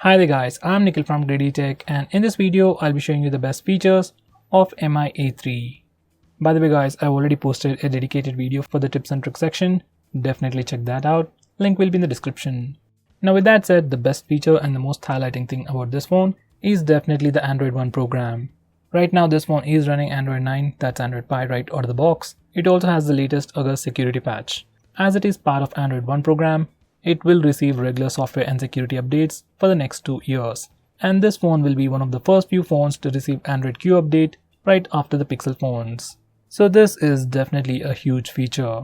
Hi there guys, I'm Nikhil from GreedyTech, and in this video I'll be showing you the best features of MI-A3. By the way guys, I've already posted a dedicated video for the tips and tricks section. Definitely check that out. Link will be in the description. Now with that said, the best feature and the most highlighting thing about this phone is definitely the Android One program. Right now this phone is running Android 9, that's Android Pie right out of the box. It also has the latest August security patch. As it is part of Android One program, it will receive regular software and security updates for the next 2 years. And this phone will be one of the first few phones to receive Android Q update right after the Pixel phones. So this is definitely a huge feature.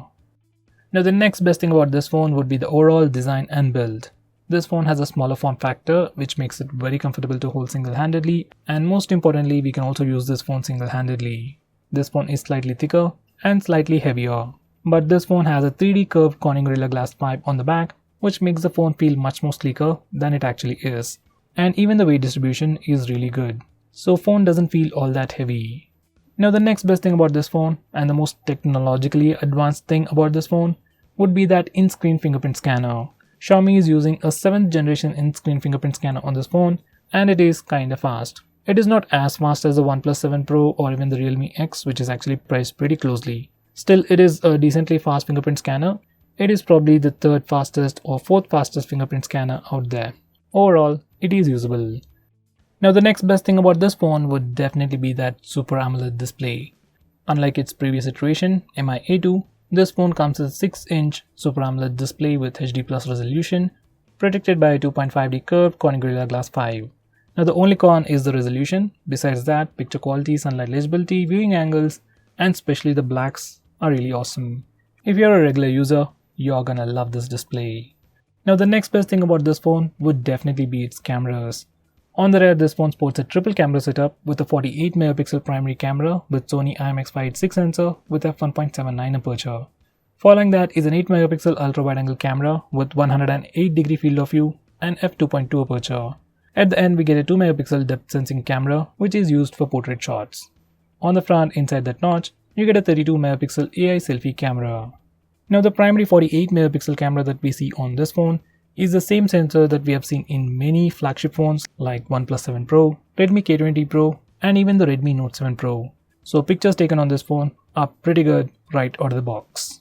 Now the next best thing about this phone would be the overall design and build. This phone has a smaller form factor which makes it very comfortable to hold single-handedly, and most importantly we can also use this phone single-handedly. This phone is slightly thicker and slightly heavier, but this phone has a 3D curved Corning Gorilla Glass pipe on the back which makes the phone feel much more sleeker than it actually is. And even the weight distribution is really good, so phone doesn't feel all that heavy. Now the next best thing about this phone, and the most technologically advanced thing about this phone, would be that in-screen fingerprint scanner. Xiaomi is using a 7th generation in-screen fingerprint scanner on this phone, and it is kinda fast. It is not as fast as the OnePlus 7 Pro or even the Realme X, which is actually priced pretty closely. Still, it is a decently fast fingerprint scanner. It is probably the 3rd fastest or 4th fastest fingerprint scanner out there. Overall, it is usable. Now the next best thing about this phone would definitely be that Super AMOLED display. Unlike its previous iteration, MI-A2, this phone comes with a 6-inch Super AMOLED display with HD Plus resolution, protected by a 2.5D curved Corning Gorilla Glass 5. Now the only con is the resolution. Besides that, picture quality, sunlight legibility, viewing angles, and especially the blacks are really awesome. If you're a regular user, you're gonna love this display. Now the next best thing about this phone would definitely be its cameras. On the rear, this phone sports a triple camera setup with a 48 megapixel primary camera with Sony IMX586 sensor with f1.79 aperture. Following that is an 8 megapixel ultra wide angle camera with 108 degree field of view and f2.2 aperture. At the end we get a 2 megapixel depth sensing camera which is used for portrait shots. On the front, inside that notch, you get a 32 megapixel AI selfie camera. Now the primary 48 megapixel camera that we see on this phone is the same sensor that we have seen in many flagship phones like OnePlus 7 Pro, Redmi K20 Pro, and even the Redmi Note 7 Pro. So pictures taken on this phone are pretty good right out of the box.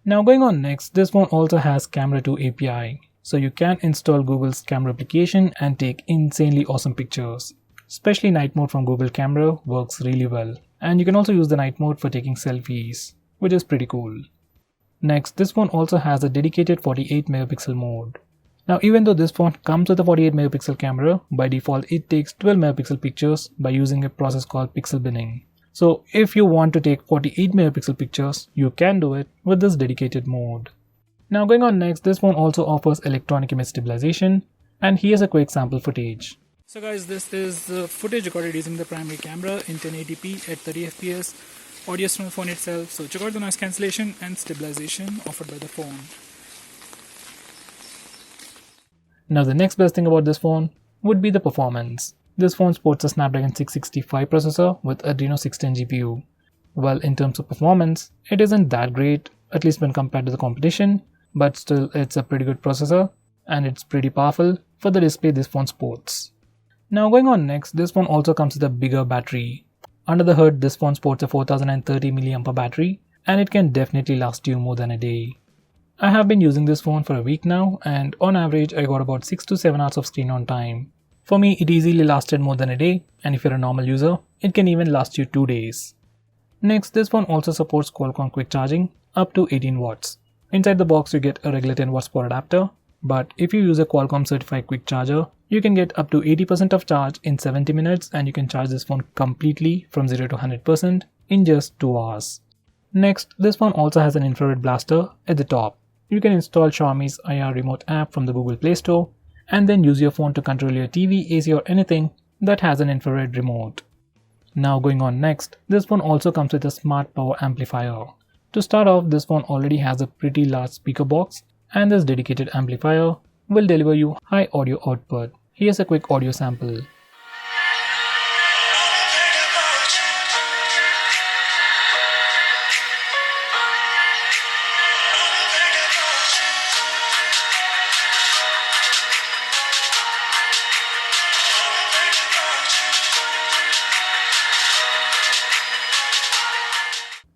Now going on next, this phone also has Camera 2 API. So you can install Google's camera application and take insanely awesome pictures. Especially night mode from Google Camera works really well. And you can also use the night mode for taking selfies, which is pretty cool. Next, this phone also has a dedicated 48 megapixel mode. Now even though this phone comes with a 48 megapixel camera, by default it takes 12 megapixel pictures by using a process called pixel binning. So if you want to take 48 megapixel pictures, you can do it with this dedicated mode. Now going on next, this phone also offers electronic image stabilization, and here's a quick sample footage. So guys, this is the footage recorded using the primary camera in 1080p at 30 fps, audio from the phone itself. So check out the noise cancellation and stabilization offered by the phone. Now the next best thing about this phone would be the performance. This phone sports a Snapdragon 665 processor with Adreno 610 GPU. Well, in terms of performance, it isn't that great, at least when compared to the competition, but still it's a pretty good processor and it's pretty powerful for the display this phone sports. Now going on next, this phone also comes with a bigger battery. Under the hood, this phone sports a 4030 mAh battery, and it can definitely last you more than a day. I have been using this phone for a week now, and on average I got about 6 to 7 hours of screen on time. For me, it easily lasted more than a day, and if you're a normal user, it can even last you 2 days. Next, this phone also supports Qualcomm quick charging up to 18 watts. Inside the box you get a regular 10 watts port adapter, but if you use a Qualcomm certified quick charger, you can get up to 80% of charge in 70 minutes, and you can charge this phone completely from 0 to 100% in just 2 hours. Next, this phone also has an infrared blaster at the top. You can install Xiaomi's IR remote app from the Google Play Store and then use your phone to control your TV, AC or anything that has an infrared remote. Now going on next, this phone also comes with a smart power amplifier. To start off, this phone already has a pretty large speaker box, and this dedicated amplifier will deliver you high audio output. Here's a quick audio sample.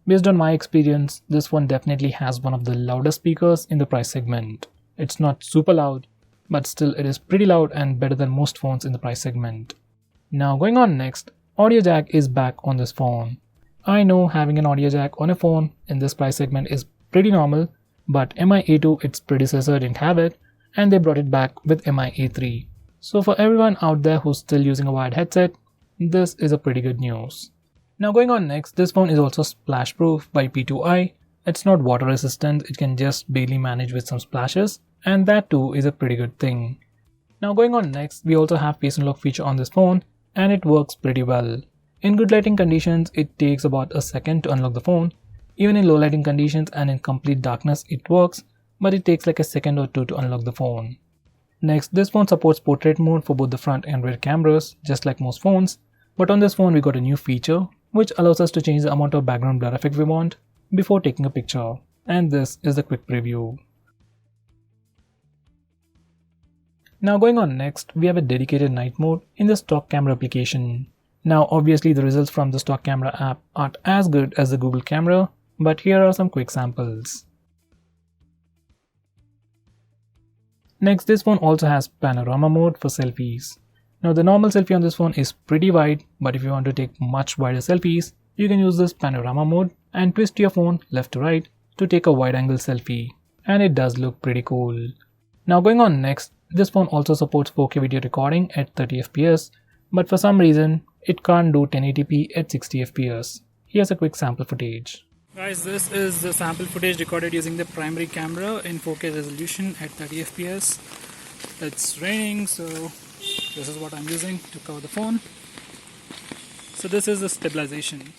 Based on my experience, this phone definitely has one of the loudest speakers in the price segment. It's not super loud, but still it is pretty loud and better than most phones in the price segment. Now going on next, audio jack is back on this phone. I know having an audio jack on a phone in this price segment is pretty normal, but Mi A2, its predecessor, didn't have it, and they brought it back with Mi A3. So for everyone out there who's still using a wired headset, this is a pretty good news. Now going on next, this phone is also splash proof by P2i. It's not water resistant, it can just barely manage with some splashes, and that too is a pretty good thing. Now going on next, we also have face unlock feature on this phone, and it works pretty well. In good lighting conditions, it takes about a second to unlock the phone. Even in low lighting conditions and in complete darkness it works, but it takes like a second or two to unlock the phone. Next, this phone supports portrait mode for both the front and rear cameras, just like most phones, but on this phone we got a new feature which allows us to change the amount of background blur effect we want before taking a picture, and this is the quick preview. Now going on next, we have a dedicated night mode in the stock camera application. Now obviously the results from the stock camera app aren't as good as the Google camera, but here are some quick samples. Next, this phone also has panorama mode for selfies. Now the normal selfie on this phone is pretty wide, but if you want to take much wider selfies, you can use this panorama mode and twist your phone left to right to take a wide angle selfie, and it does look pretty cool. Now going on next, this phone also supports 4K video recording at 30 fps, but for some reason it can't do 1080p at 60 fps. Here's a quick sample footage. Guys, this is the sample footage recorded using the primary camera in 4K resolution at 30 fps. It's raining, so this is what I'm using to cover the phone. So this is the stabilization.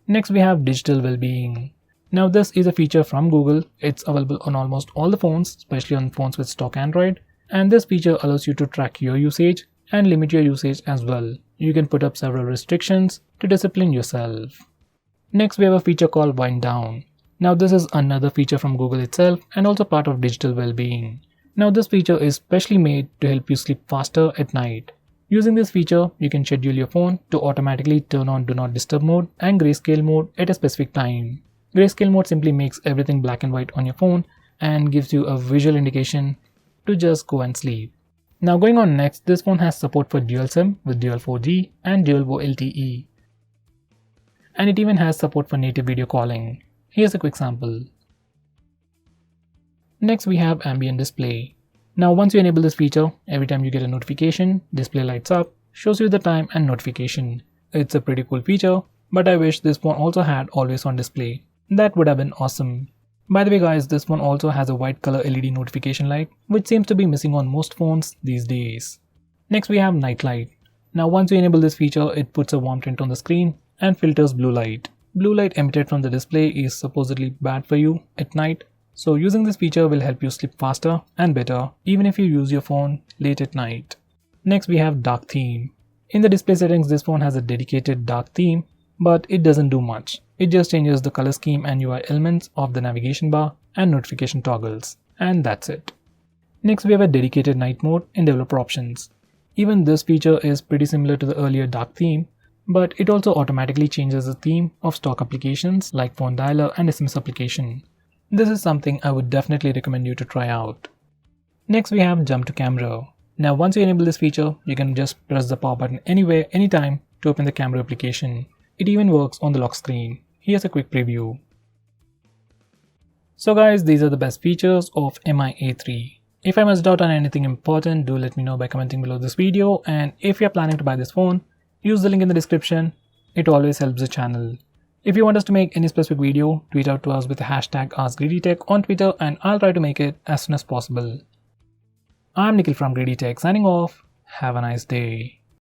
Next we have digital well-being. Now this is a feature from Google. It's available on almost all the phones, especially on phones with stock Android, and this feature allows you to track your usage and limit your usage as well. You can put up several restrictions to discipline yourself. Next we have a feature called Wind Down. Now this is another feature from Google itself and also part of digital well-being. Now this feature is specially made to help you sleep faster at night. Using this feature, you can schedule your phone to automatically turn on Do Not Disturb mode and grayscale mode at a specific time. Grayscale mode simply makes everything black and white on your phone and gives you a visual indication to just go and sleep. Now going on next, this phone has support for dual SIM with dual 4G and dual LTE. And it even has support for native video calling. Here's a quick sample. Next we have ambient display. Now once you enable this feature, every time you get a notification, display lights up, shows you the time and notification. It's a pretty cool feature, but I wish this phone also had always on display. That would have been awesome. By the way guys, this phone also has a white color LED notification light, which seems to be missing on most phones these days. Next we have night light. Now once you enable this feature, it puts a warm tint on the screen and filters blue light. Blue light emitted from the display is supposedly bad for you at night, so using this feature will help you sleep faster and better even if you use your phone late at night. Next we have dark theme. In the display settings, this phone has a dedicated dark theme, but it doesn't do much. It just changes the color scheme and UI elements of the navigation bar and notification toggles, and that's it. Next we have a dedicated night mode in developer options. Even this feature is pretty similar to the earlier dark theme, but it also automatically changes the theme of stock applications like phone dialer and SMS application. This is something I would definitely recommend you to try out. Next we have jump to camera. Now once you enable this feature, you can just press the power button anywhere, anytime to open the camera application. It even works on the lock screen. Here's a quick preview. So guys, these are the best features of Mi A3. If I missed out on anything important, do let me know by commenting below this video, and if you're planning to buy this phone, use the link in the description. It always helps the channel. If you want us to make any specific video, tweet out to us with the hashtag AskGreedyTech on Twitter and I'll try to make it as soon as possible. I'm Nikhil from GreedyTech signing off. Have a nice day.